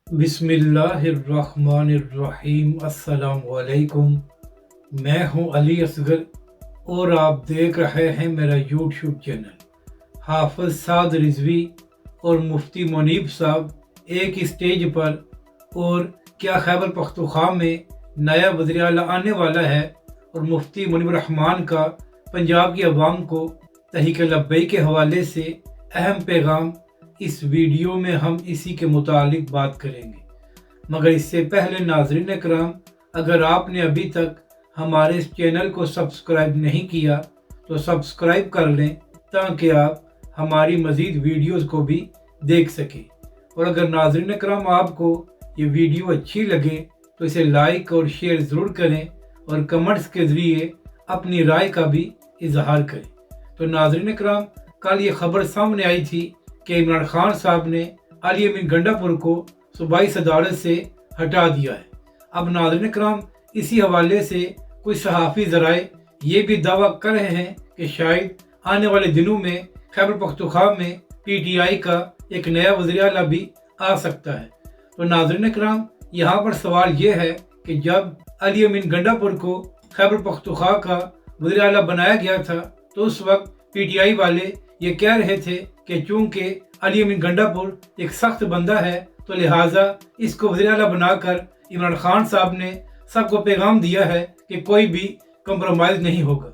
बिस्मिल्लाहिर्रहमानिर्रहीम। अस्सलाम वालेकुम। मैं हूं अली असगर और आप देख रहे हैं मेरा यूट्यूब चैनल। हाफिज साद रिजवी और मुफ्ती मुनीब साहब एक स्टेज पर, और क्या खैबर पख्तूनख्वा में नया वज़ीर आला आने वाला है और मुफ्ती मुनीब रहमान का पंजाब की आवाम को तहरीक लब्बैक के हवाले से अहम पैगाम। इस वीडियो में हम इसी के मुतालिक बात करेंगे, मगर इससे पहले नाज़रीन इकराम, अगर आपने अभी तक हमारे इस चैनल को सब्सक्राइब नहीं किया तो सब्सक्राइब कर लें ताकि आप हमारी मज़ीद वीडियोस को भी देख सकें। और अगर नाज़रीन इकराम आपको ये वीडियो अच्छी लगे तो इसे लाइक और शेयर ज़रूर करें और कमेंट्स के ज़रिए अपनी राय का भी इजहार करें। तो नाज़रीन इकराम, कल ये खबर सामने आई थी कि इमरान खान साहब ने अली अमीन गंडापुर को सूबाई सदारत से हटा दिया है। अब नाज़रीन इकराम, इसी हवाले से कुछ सहाफ़ी ज़राए ये भी दावा कर रहे हैं कि शायद आने वाले दिनों में खैबर पख्तूनख्वा में PTI का एक नया वज़ीर आला भी आ सकता है। तो नाज़रीन इकराम, यहाँ पर सवाल ये है कि जब अली अमीन गंडापुर को खैबर पख्तूनख्वा का वज़ीर आला बनाया गया था तो उस वक्त PTI वाले ये कह रहे थे कि चूँकि अली अमीन गंडापुर एक सख्त बंदा है तो लिहाजा इसको वज़ीर आला बनाकर इमरान खान साहब ने सबको पैगाम दिया है कि कोई भी कंप्रोमाइज़ नहीं होगा।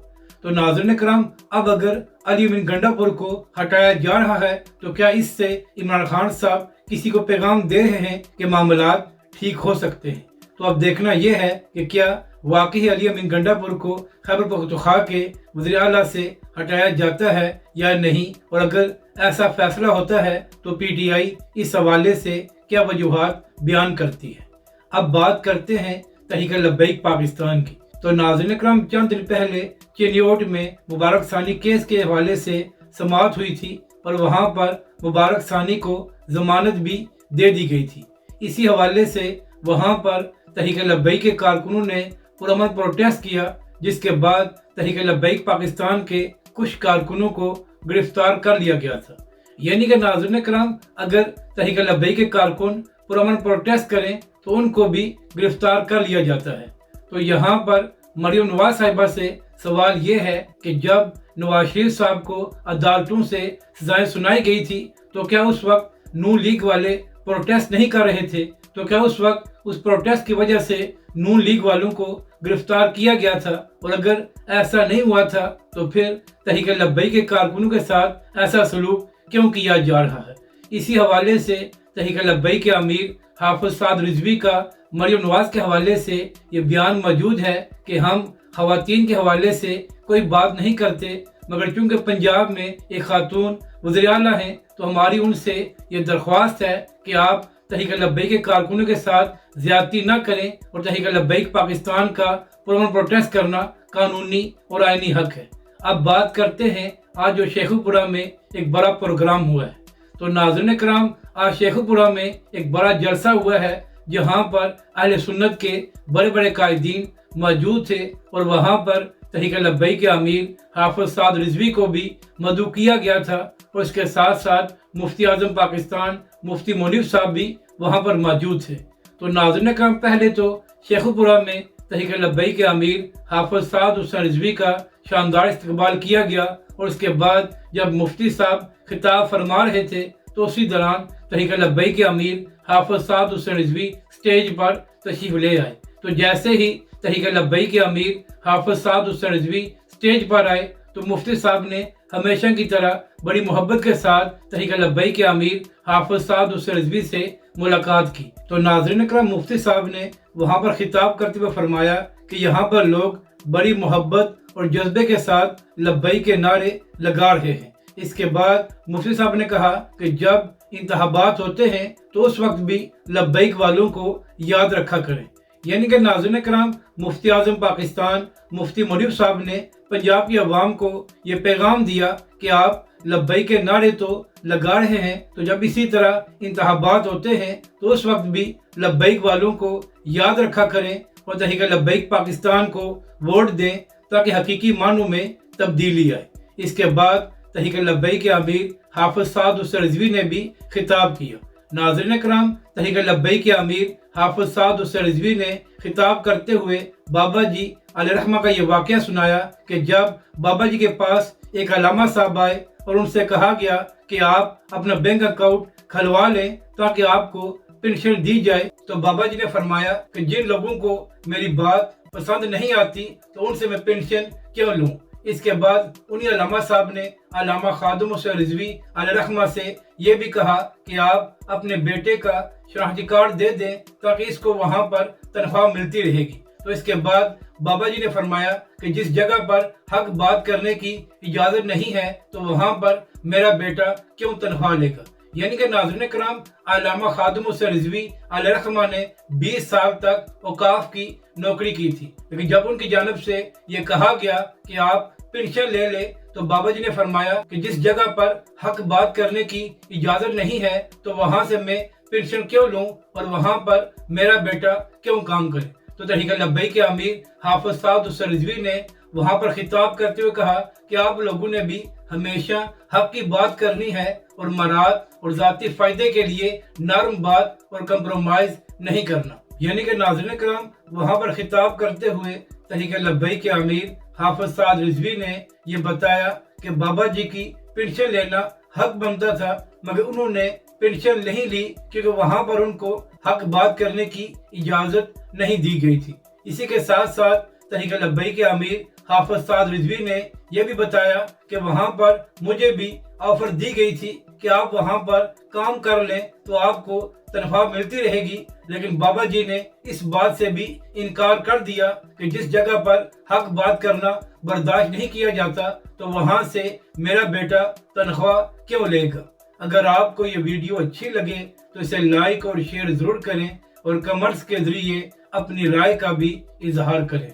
तो नाज़रीन करम, अब अगर अली अमीन गंडापुर को हटाया जा रहा है तो क्या इससे इमरान खान साहब किसी को पैगाम दे रहे हैं कि मामलात ठीक हो सकते हैं? तो अब देखना यह है कि क्या वाकई अली अमीन गंडापुर को खैबर पख्तूनख्वा के वज़ीर आला से हटाया जाता है या नहीं, और अगर ऐसा फैसला होता है तो PTI इस हवाले से क्या वजूहात बयान करती है। अब बात करते हैं तहरीक लब्बैक पाकिस्तान की। तो नाज़रीन इकराम, चंद दिन पहले चिन्योट में मुबारक सानी केस के हवाले से समाअत हुई थी और वहां पर मुबारक सानी को जमानत भी दे दी गई थी। इसी हवाले से वहां पर तहरीक लब्बैक के कारकुनों ने पुरअमन प्रोटेस्ट किया, जिसके बाद तहरीक लब्बैक पाकिस्तान के कुछ कारकुनों को गिरफ्तार कर लिया गया था। यानी कि नाज़रीन करम, अगर तहरीक लब्बैक के कारकुन पुरअमन प्रोटेस्ट करें तो उनको भी गिरफ्तार कर लिया जाता है। तो यहाँ पर मरियम नवाज साहिबा से सवाल ये है कि जब नवाज शरीफ साहब को अदालतों से सजाएं सुनाई गई थी तो क्या उस वक्त नून लीग वाले प्रोटेस्ट नहीं कर रहे थे? तो क्या उस वक्त उस प्रोटेस्ट की वजह से नून लीग वालों को गिरफ्तार किया गया था? और अगर ऐसा नहीं हुआ था तो फिर तहरीक लब्बैक के कारकुनों के साथ ऐसा सलूक क्यों किया जा रहा है? इसी हवाले से तहरीक लब्बैक के अमीर हाफिज साद रिजवी का मरियम नवाज के हवाले से ये बयान मौजूद है कि हम खवातीन के हवाले से कोई बात नहीं करते, मगर चूँकि पंजाब में एक खातून वज़ीर आला हैं तो हमारी उनसे ये दरख्वास्त है कि आप तहरीक लब्बैक के कारकुनों के साथ ज्यादती न करें और तहरीक लब्बैक पाकिस्तान का पुरअमन प्रोटेस्ट करना कानूनी और आईनी हक है। अब बात करते हैं आज जो शेखुपुरा में एक बड़ा प्रोग्राम हुआ है। तो नाज़रीन करम, आज शेखुपुरा में एक बड़ा जलसा हुआ है जहां पर अहले सुन्नत के बड़े बड़े कायदीन मौजूद थे और वहां पर तहरीक लब्बैक के अमीर हाफिज साद रिजवी को भी मदऊ किया गया था और इसके साथ साथ मुफ्ती आज़म पाकिस्तान मुफ्ती मुनीब साहब भी वहां पर मौजूद थे। तो नाज़रीन करम, पहले तो शेखुपुरा में तहरीक लब्बैक के अमीर हाफिज साद हुसैन रिजवी का शानदार इस्तकबाल किया गया और उसके बाद जब मुफ्ती साहब खिताब फरमा रहे थे तो उसी दौरान तहरीक लब्बैक के अमीर हाफिज साद हुसैन रिजवी स्टेज पर तशरीफ ले आए। तो जैसे ही तहरीक लब्बैक के अमीर हाफिज साद हुसैन रिजवी स्टेज पर आए तो मुफ्ती साहब ने हमेशा की तरह बड़ी मोहब्बत के साथ तहरीक लब्बैक के अमीर हाफिज साद हुसैन रिजवी से मुलाकात की। तो नाज़रीन करम, मुफ्ती साहब ने वहाँ पर खिताब करते हुए फरमाया कि यहाँ पर लोग बड़ी मोहब्बत और जज्बे के साथ लब्बैक के नारे लगा रहे हैं। इसके बाद मुफ्ती साहब ने कहा कि जब इंतखाबात होते हैं तो उस वक्त भी लब्बैक वालों को याद रखा करें। यानी कि नाज़रीन करम, मुफ्ती आज़म पाकिस्तान मुफ्ती मुनीब साहब ने पंजाब की आवाम को ये पैगाम दिया कि आप लब्बैक के नारे तो लगा रहे हैं, तो जब इसी तरह इंतखाबात होते हैं तो उस वक्त भी लब्बैक वालों को याद रखा करें और तहरीक लब्बैक पाकिस्तान को वोट दें ताकि हकीकी मानों में तब्दीली आए। इसके बाद तहरीक लब्बैक के अमीर हाफिज साद हुसैन रिजवी ने भी खिताब किया। नाज़रीन कराम, तहरीक लब्बैक के अमीर हाफिज साद हुसैन रिजवी ने खिताब करते हुए बाबा जी अलैहिर्रहमा का ये वाक़या सुनाया कि जब बाबा जी के पास एक अल्लामा साहब आए और उनसे कहा गया कि आप अपना बैंक अकाउंट खुलवा लें ताकि आपको पेंशन दी जाए, तो बाबा जी ने फरमाया कि जिन लोगों को मेरी बात पसंद नहीं आती तो उनसे मैं पेंशन क्यों लूं। इसके बाद उन्हीं अल्लामा साहब ने अल्लामा खादिम हुसैन रिजवी अलैहिर्रहमा से ये भी कहा कि आप अपने बेटे का शनाख्ती कार्ड दे दें ताकि इसको वहाँ पर तनख्वाह मिलती रहेगी। तो इसके बाद बाबा जी ने फरमाया कि जिस जगह पर हक बात करने की इजाज़त नहीं है तो वहाँ पर मेरा बेटा क्यों तनख्वाह लेगा। यानी कि नाज़रीन कराम, अल्लामा खादिम हुसैन रिजवी अलैहिर्रहमा ने 20 साल तक औकाफ की नौकरी की थी, लेकिन जब उनकी जानिब से ये कहा गया कि आप पेंशन ले ले तो बाबा जी ने फरमाया कि जिस जगह पर हक बात करने की इजाज़त नहीं है तो वहाँ से मैं पेंशन क्यों लूँ और वहाँ पर मेरा बेटा क्यों काम करे। तो तहरीक लब्बैक के अमीर हाफिज साद हुसैन रिजवी ने वहाँ पर खिताब करते हुए कहा कि आप लोगों ने भी हमेशा हक की बात करनी है और मराद और जाती फायदे के लिए नरम बात और कंप्रोमाइज नहीं करना। यानी कि नाज़रीन कराम, वहाँ पर खिताब करते हुए तहरीक लब्बैक के अमीर हाफिज साद रिजवी ने ये बताया कि बाबा जी की पेंशन लेना हक बनता था, मगर उन्होंने पेंशन नहीं ली क्योंकि वहाँ पर उनको हक बात करने की इजाज़त नहीं दी गई थी। इसी के साथ साथ तहरीक लब्बैक के अमीर हाफिज साद रिजवी ने यह भी बताया कि वहाँ पर मुझे भी ऑफर दी गई थी कि आप वहाँ पर काम कर लें तो आपको तनख्वाह मिलती रहेगी, लेकिन बाबा जी ने इस बात से भी इनकार कर दिया कि जिस जगह पर हक बात करना बर्दाश्त नहीं किया जाता तो वहाँ से मेरा बेटा तनख्वाह क्यों लेगा। अगर आपको ये वीडियो अच्छी लगे तो इसे लाइक और शेयर ज़रूर करें और कमेंट्स के ज़रिए अपनी राय का भी इजहार करें।